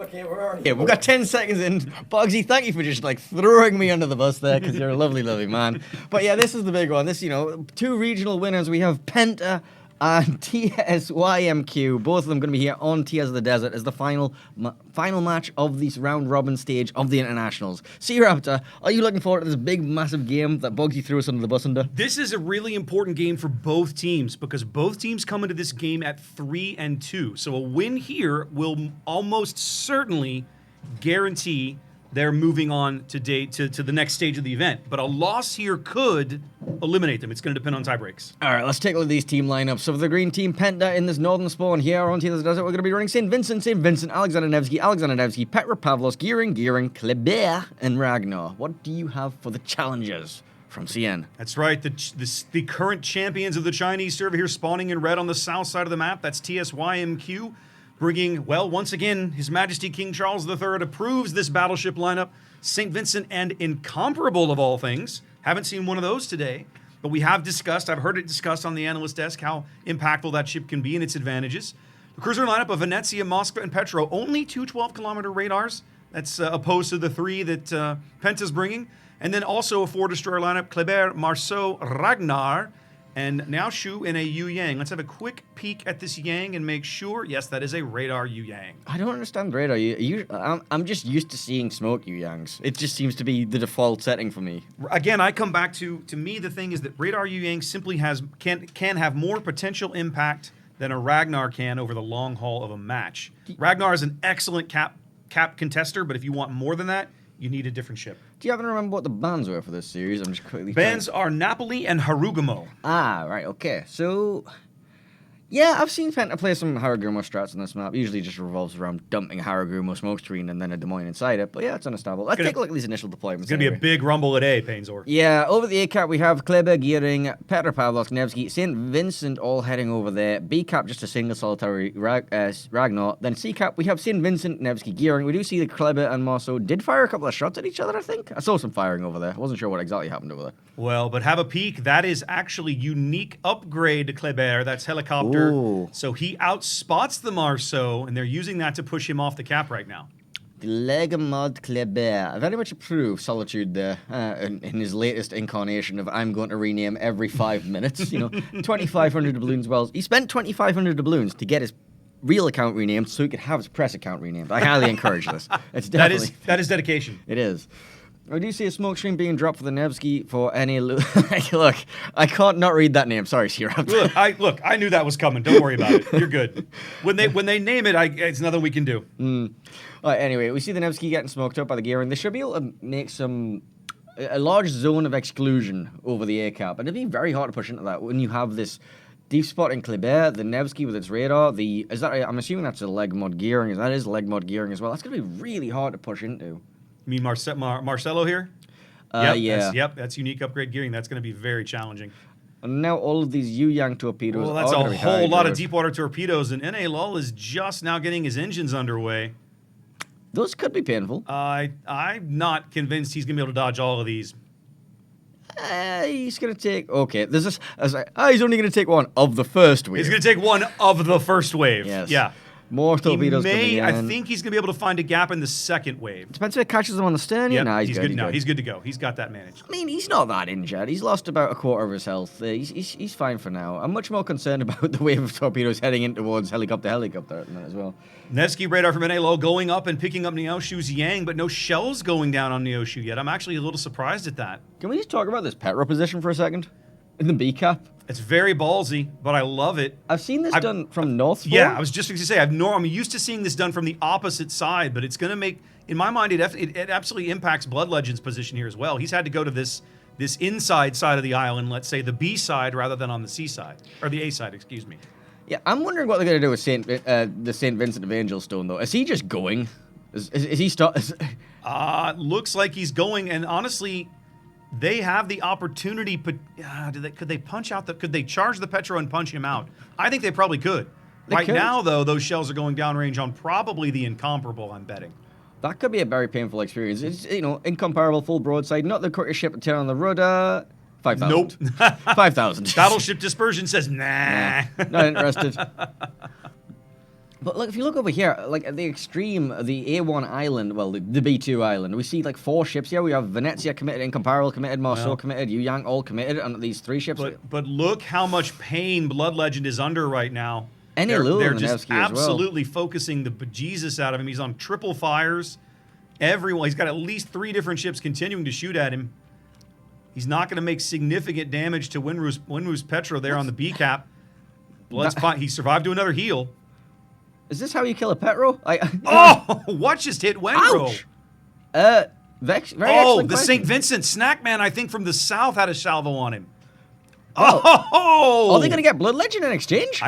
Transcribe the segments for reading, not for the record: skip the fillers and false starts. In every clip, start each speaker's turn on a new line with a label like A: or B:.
A: Okay, we're already here. We've got 10 seconds in. Bugsy, thank you for just like throwing me under the bus there, because you're a lovely, lovely man. But yeah, this is the big one. This, two regional winners. We have Penta and TSYMQ. Both of them going to be here on Tears of the Desert as the final match of this round robin stage of the internationals. SeaRaptor, are you looking forward to this big, massive game that Bugsy threw us under the bus under?
B: This is a really important game for both teams because both teams come into this game at 3-2. So a win here will almost certainly guarantee they're moving on to the next stage of the event. But a loss here could eliminate them. It's going to depend on tiebreaks.
A: All right, let's take a look at these team lineups. So for the green team, Penta in this northern spawn here on Tears of the Desert, we're going to be running St. Vincent, Alexander Nevsky, Petra Pavlos, Gearing, Kleber, and Ragnar. What do you have for the challengers from CN?
B: That's right. The current champions of the Chinese server here spawning in red on the south side of the map. That's TSYMQ. Bringing, well, once again, His Majesty King Charles III approves this battleship lineup. St. Vincent and Incomparable of all things. Haven't seen one of those today, but we have discussed, I've heard it discussed on the analyst desk, how impactful that ship can be and its advantages. The cruiser lineup of Venezia, Moskva, and Petro, only two 12-kilometer radars. That's opposed to the three that Penta's bringing. And then also a four-destroyer lineup, Kleber, Marceau, Ragnar, and now Shu in a Yu Yang. Let's have a quick peek at this Yang and make sure, yes, that is a radar Yu Yang.
A: I don't understand radar. I'm just used to seeing smoke Yu Yangs. It just seems to be the default setting for me.
B: Again, I come back to me, the thing is that radar Yu Yang simply can have more potential impact than a Ragnar can over the long haul of a match. Ragnar is an excellent cap contester, but if you want more than that, you need a different ship.
A: Do you happen to remember what the bans were for this series? I'm just quickly...
B: Bans are Napoli and Harugamo.
A: Ah, right, okay. So, yeah, I've seen Penta play some Haragumo strats on this map. Usually just revolves around dumping a Haragumo smokescreen and then a Des Moines inside it. But yeah, it's understandable. Let's take a look at these initial deployments.
B: It's going to be a big rumble at A, Painzor.
A: Yeah, over the A cap we have Kleber, Gearing, Petra Pavlos, Nevsky, St. Vincent all heading over there. B cap just a single solitary Ragnar. Then C cap we have St. Vincent, Nevsky, Gearing. We do see the Kleber and Marceau did fire a couple of shots at each other, I think. I saw some firing over there. I wasn't sure what exactly happened over there.
B: Well, but have a peek. That is actually unique upgrade to Kleber. That's helicopter.
A: Ooh.
B: So he outspots the Marceau, and they're using that to push him off the cap right now.
A: Legamod Kleber. I very much approve Solitude there in his latest incarnation of I'm going to rename every 5 minutes. 2,500 doubloons. Well, he spent 2,500 doubloons to get his real account renamed so he could have his press account renamed. I highly encourage this. It's definitely...
B: That is dedication.
A: It is. I do see a smoke screen being dropped for the Nevsky for any... Look, I can't not read that name. Sorry, SeaRaptor.
B: Look, I knew that was coming. Don't worry about it. You're good. When they name it, it's nothing we can do.
A: All right, anyway, we see the Nevsky getting smoked up by the Gearing. They should be able to make a large zone of exclusion over the A cap, and it'd be very hard to push into that when you have this deep spot in Kleber, the Nevsky with its radar. I'm assuming that's a leg mod Gearing. That is leg mod Gearing as well. That's going to be really hard to push into.
B: You mean Marcelo here?
A: Yeah.
B: That's unique upgrade gearing. That's going to be very challenging.
A: And now all of these Yu Yang torpedoes.
B: Well, that's a whole lot of deep water torpedoes, and NA is just now getting his engines underway.
A: Those could be painful.
B: I'm not convinced he's going to be able to dodge all of these.
A: He's going to take... Okay, there's this... he's only going to take one of the first wave.
B: He's going to take one of the first wave.
A: Yes.
B: Yeah.
A: More torpedoes coming in.
B: I think he's going to be able to find a gap in the second wave.
A: Depends if it catches them on the stern.
B: Yep,
A: Nah, he's good.
B: He's good to go. He's got that managed.
A: I mean, he's not that injured. He's lost about a quarter of his health. He's fine for now. I'm much more concerned about the wave of torpedoes heading in towards helicopter at the minute as well.
B: Nevsky radar from NA going up and picking up Neoshu's Yang, but no shells going down on Neoshu yet. I'm actually a little surprised at that.
A: Can we just talk about this Petra position for a second? In the B cap?
B: It's very ballsy, but I love it.
A: I've seen this done from North.
B: Yeah, I was just going to say, I'm used to seeing this done from the opposite side, but it's going to make, in my mind, it absolutely impacts Blood Legend's position here as well. He's had to go to this inside side of the island, let's say the B side, rather than on the C side, or the A side, excuse me.
A: Yeah, I'm wondering what they're going to do with the St. Vincent of Angelstone, though. Is he just going? Is he start?
B: Looks like he's going, and honestly... They have the opportunity, but could they punch out could they charge the Petro and punch him out? I think they probably could. Right now, though, those shells are going downrange on probably the Incomparable, I'm betting.
A: That could be a very painful experience. It's, Incomparable, full broadside, not the quickest ship to turn on the rudder. 5,000.
B: Nope.
A: 5,000.
B: Battleship Dispersion says, nah.
A: Not interested. But look, if you look over here, like at the extreme, the A1 island, well, the B2 island, we see like 4 ships here. We have Venezia committed, Incomparable committed, Marceau committed, Yu Yang all committed on these 3 ships.
B: But look how much pain Blood Legend is under right now.
A: They're
B: just absolutely focusing the bejesus out of him. He's on triple fires. He's got at least 3 different ships continuing to shoot at him. He's not going to make significant damage to Winru's Petro there on the B cap. Blood's fine. He survived to another heal.
A: Is this how you kill a Petro?
B: What just hit Winru?
A: The
B: St. Vincent Snackman, I think, from the south had a salvo on him.
A: Are they going to get Blood Legend in exchange?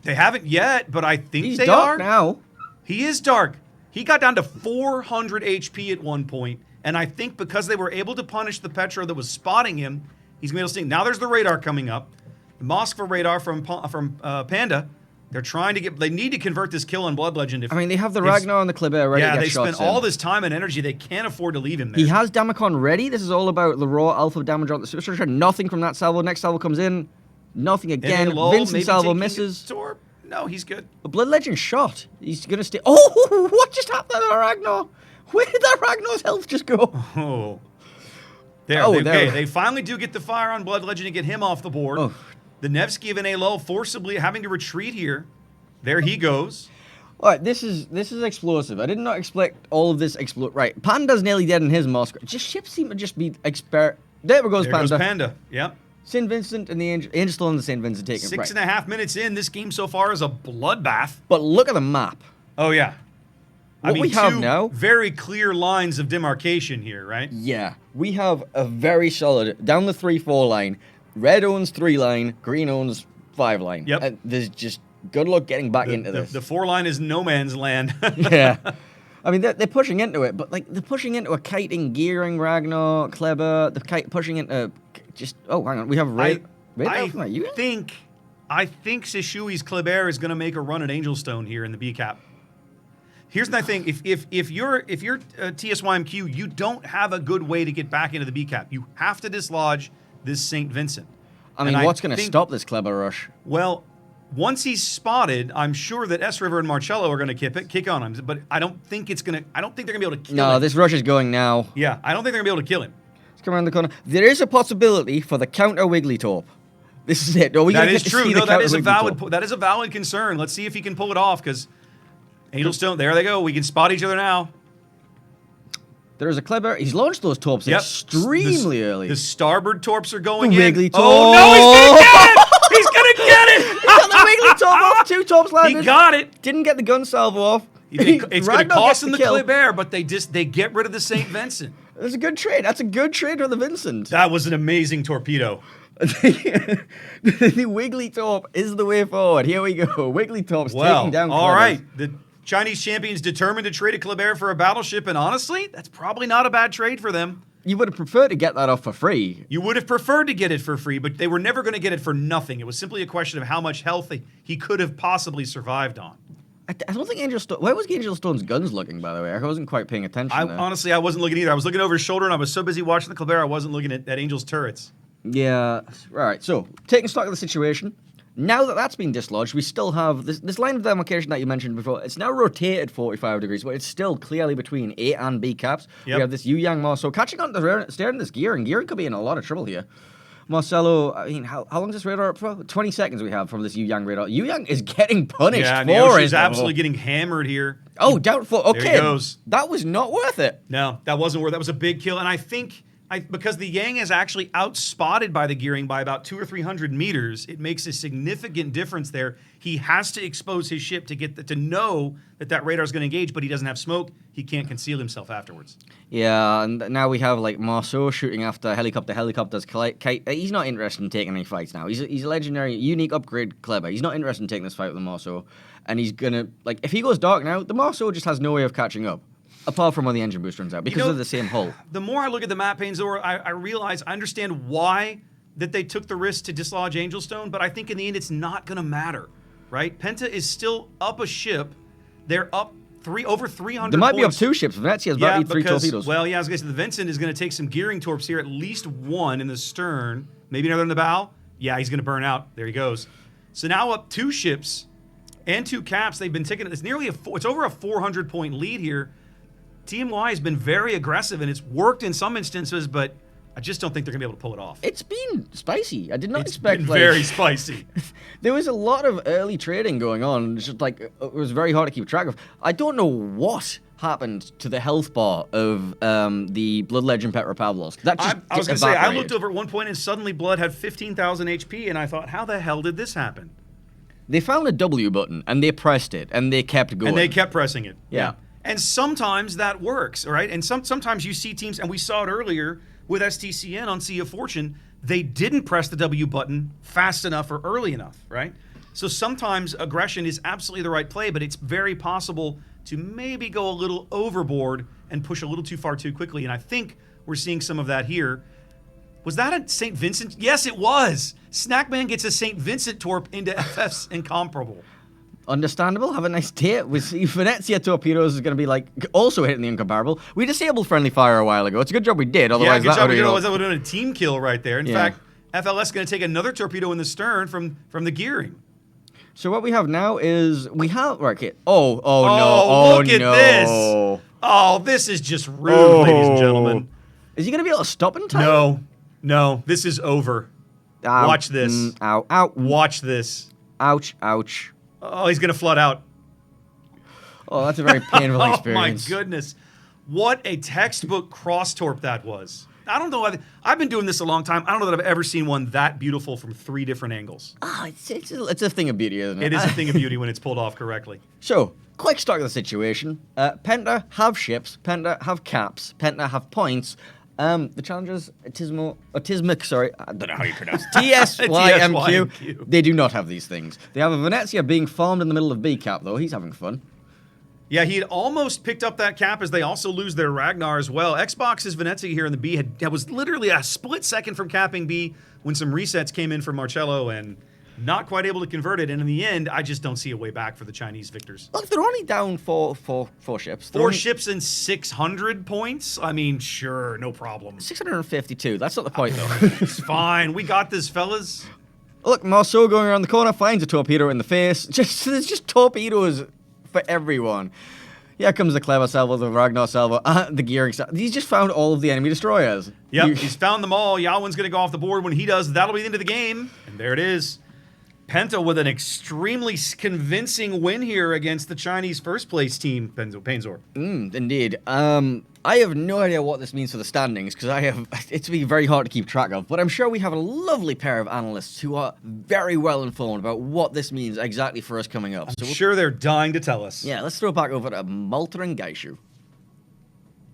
B: They haven't yet, but I think
A: He's
B: they
A: dark
B: are.
A: now.
B: He is dark. He got down to 400 HP at one point, and I think because they were able to punish the Petro that was spotting him, he's going to be able to see. Now there's the radar coming up. The Moskva radar from Panda. They're trying to get. They need to convert this kill on Blood Legend.
A: They have the Ragnar and the Kleber ready to get shots in.
B: Yeah, they spent all this time and energy. They can't afford to leave him there.
A: He has Damacon ready. This is all about the raw alpha damage on the superstructure. Nothing from that salvo. Next salvo comes in. Nothing again. Vincent salvo misses.
B: No, he's good.
A: The Blood Legend shot. He's going to stay. Oh, what just happened to Ragnar? Where did that Ragnar's health just go?
B: Oh. Okay, they finally do get the fire on Blood Legend and get him off the board.
A: Oh.
B: The Nevsky of Int'l forcibly having to retreat here. There he goes.
A: All right, this is explosive. I did not expect all of this explode. Right, Panda's nearly dead in his mask. Ships seem to just be There goes Panda.
B: Yep.
A: St. Vincent and the Angel still on the St. Vincent taking
B: 6.5 minutes in. This game so far is a bloodbath.
A: But look at the map.
B: Oh yeah.
A: What we have now,
B: very clear lines of demarcation here, right?
A: Yeah, we have a very solid down the 3-4 line. Red owns 3 line, green owns 5 line.
B: Yep.
A: There's just good luck getting back into this.
B: The 4 line is no man's land.
A: Yeah. They're pushing into it, but they're pushing into a kiting, gearing, Ragnar, Kleber. They're pushing into just. Oh, hang on. We have
B: I think Sishui's Kleber is going to make a run at Angelstone here in the B cap. Here's the thing: if you're TSYMQ, you don't have a good way to get back into the B cap. You have to dislodge this St. Vincent.
A: What's going to stop this Kleber rush?
B: Well, once he's spotted, I'm sure that S River and Marcello are going to kick on him. But I don't think they're going to be able to kill him.
A: No, this rush is going now.
B: Yeah, I don't think they're going to be able to kill him.
A: Let's come around the corner. There is a possibility for the counter Wigglytorp. This is it.
B: That is true. No, that is a valid concern. Let's see if he can pull it off, because Angelstone, there they go. We can spot each other now.
A: There is a Kleber. He's launched those torps extremely early.
B: The starboard torps are going in.
A: Wigglytorp.
B: Oh, no, he's going to get it! He's going to get it!
A: He got the Wigglytorp off. 2 torps landed.
B: He got it.
A: Didn't get the gun salvo off.
B: It's going to cost him the Kleber, but they get rid of the St. Vincent.
A: That's a good trade. That's a good trade for the Vincent.
B: That was an amazing torpedo.
A: The Wigglytorp is the way forward. Here we go. Wigglytorp's taking down Klebers.
B: All right. The Chinese champions determined to trade a Kleber for a battleship, and honestly, that's probably not a bad trade for them.
A: You would have preferred to get that off for free.
B: You would have preferred to get it for free, but they were never going to get it for nothing. It was simply a question of how much health he could have possibly survived on.
A: I don't think Angelstone... Where was Angelstone's guns looking, by the way? I wasn't quite paying attention
B: Honestly, I wasn't looking either. I was looking over his shoulder, and I was so busy watching the Kleber, I wasn't looking at Angel's turrets.
A: Yeah. Right, so, taking stock of the situation... Now that that's been dislodged, we still have this line of demarcation that you mentioned before. It's now rotated 45 degrees, but it's still clearly between A and B caps. Yep. We have this Yu Yang Marceau catching on the steering this gearing. Gearing could be in a lot of trouble here. Marcello, how long is this radar up for? 20 seconds we have from this Yu Yang radar. Yu Yang is getting punished for it.
B: He's absolutely getting hammered here.
A: Oh, doubtful. Okay.
B: There he goes.
A: That was not worth it.
B: No, that wasn't worth it. That was a big kill, and I think... because the Yang is actually outspotted by the gearing by about 200 or 300 meters, it makes a significant difference there. He has to expose his ship to know that radar is going to engage, but he doesn't have smoke. He can't conceal himself afterwards.
A: Yeah, and now we have Marceau shooting after helicopters. He's not interested in taking any fights now. He's a legendary, unique upgrade Kleber. He's not interested in taking this fight with the Marceau, and he's gonna if he goes dark now, the Marceau just has no way of catching up. Apart from when the engine boost runs out, because they're the same hull.
B: The more I look at the map, Painzor, I realize, I understand why that they took the risk to dislodge Angelstone, but I think in the end it's not going to matter, right? Penta is still up a ship. They're up over 300
A: They might
B: points.
A: be up 2 ships. Venezia's about to eat 3 torpedoes.
B: Well, yeah, I was going to say, the Vincent is going to take some gearing torps here, at least 1 in the stern, maybe another in the bow. Yeah, he's going to burn out. There he goes. So now up 2 ships. and 2 caps. They've been taking, it's over a 400-point lead here. TMY has been very aggressive, and it's worked in some instances, but I just don't think they're going to be able to pull it off.
A: It's been spicy. I did not
B: It's
A: expect
B: been very spicy.
A: There was a lot of early trading going on. It's just like it was very hard to keep track of. I don't know what happened to the health bar of the Blood Legend Petropavlovsk. That just
B: I was going to say, I
A: evaporated.
B: looked over at one point and suddenly Blood had 15,000 HP, and I thought, how the hell did this happen?
A: They found a W button and they pressed it and they kept going.
B: And they kept pressing it.
A: Yeah.
B: And sometimes that works, all right? And sometimes you see teams, and we saw it earlier with STCN on Sea of Fortune, they didn't press the W button fast enough or early enough, right? So sometimes aggression is absolutely the right play, but it's very possible to maybe go a little overboard and push a little too far too quickly. And I think we're seeing some of that here. Was that a St. Vincent? Yes, it was. Snackman gets a St. Vincent torp into FF's Incomparable.
A: Understandable. Have a nice day. We see Venezia torpedoes is going to be like also hitting the Incomparable. We disabled friendly fire a while ago. It's a good job we did. Otherwise,
B: yeah, good job.
A: that
B: That would have been a team kill right there. In fact, FLS is going to take another torpedo in the stern from the gearing.
A: So what we have now is we have right. Okay. Oh no!
B: Oh, look at
A: no.
B: this! Oh, this is just rude, ladies and gentlemen.
A: Is he going to be able to stop in time?
B: No, this is over.
A: Ow,
B: Watch this.
A: Ow! Ow!
B: Watch this.
A: Ouch! Ouch!
B: Oh, he's going to flood out.
A: Oh, that's a very painful experience.
B: Oh, my goodness. What a textbook cross-torp that was. I don't know. I've been doing this a long time. I don't know that I've ever seen one that beautiful from 3 different angles.
A: Ah, it's a thing of beauty, isn't it?
B: It is a thing of beauty when it's pulled off correctly.
A: So, quick stock of the situation. Penta have ships. Penta have caps. Penta have points. The challengers, TSYMQ, sorry, I don't know how you pronounce it. TSYMQ.
B: TSYMQ.
A: They do not have these things. They have a Venezia being farmed in the middle of B cap, though. He's having fun.
B: Yeah, he had almost picked up that cap as they also lose their Ragnar as well. Xbox's Venezia here in the B was literally a split second from capping B when some resets came in for Marcello and not quite able to convert it. And in the end, I just don't see a way back for the Chinese victors.
A: Look, they're only down four ships. They're
B: 4
A: only
B: ships and 600 points? I mean, sure, no problem.
A: 652. That's not the point, though.
B: It's fine. We got this, fellas.
A: Look, Marceau going around the corner finds a torpedo in the face. There's just torpedoes for everyone. Here comes the clever salvo, the Ragnar salvo, the gearing salvo. He's just found all of the enemy destroyers.
B: Yep, he's found them all. Yaowen's going to go off the board. When he does, that'll be the end of the game. And there it is. Penta with an extremely convincing win here against the Chinese first place team, Painzor.
A: Indeed. I have no idea what this means for the standings because it's been very hard to keep track of, but I'm sure we have a lovely pair of analysts who are very well informed about what this means exactly for us coming up.
B: I'm sure they're dying to tell us.
A: Yeah, let's throw it back over to Malta and Gaishu.